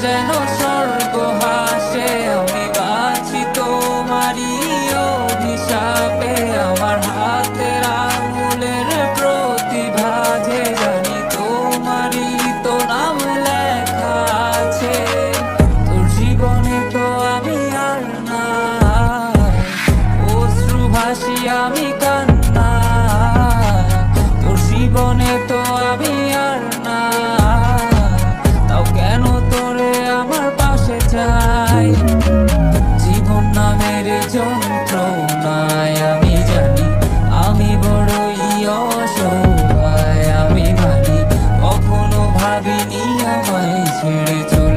যেন স্বর্গ হাসে। আমি বাঁচি তোমারই অভিশাপে, আমার হাতের আঙুলের প্রতিভা যে জানি তোমারই তো নাম লেখা আছে। তোর জীবনে তো আমি আর নাই, অশ্রু ভাসি আমি কান্না। তোর জীবনে তো আমি আর নাই, তাও কেন তোরে আমার পাশে চাই। জীবন নামের যন্ত্রণায় আমি জানি আমি বড়ই অসহায়। আমি ভাবি কখনো ভাবিনি আমায় ছেড়ে চলে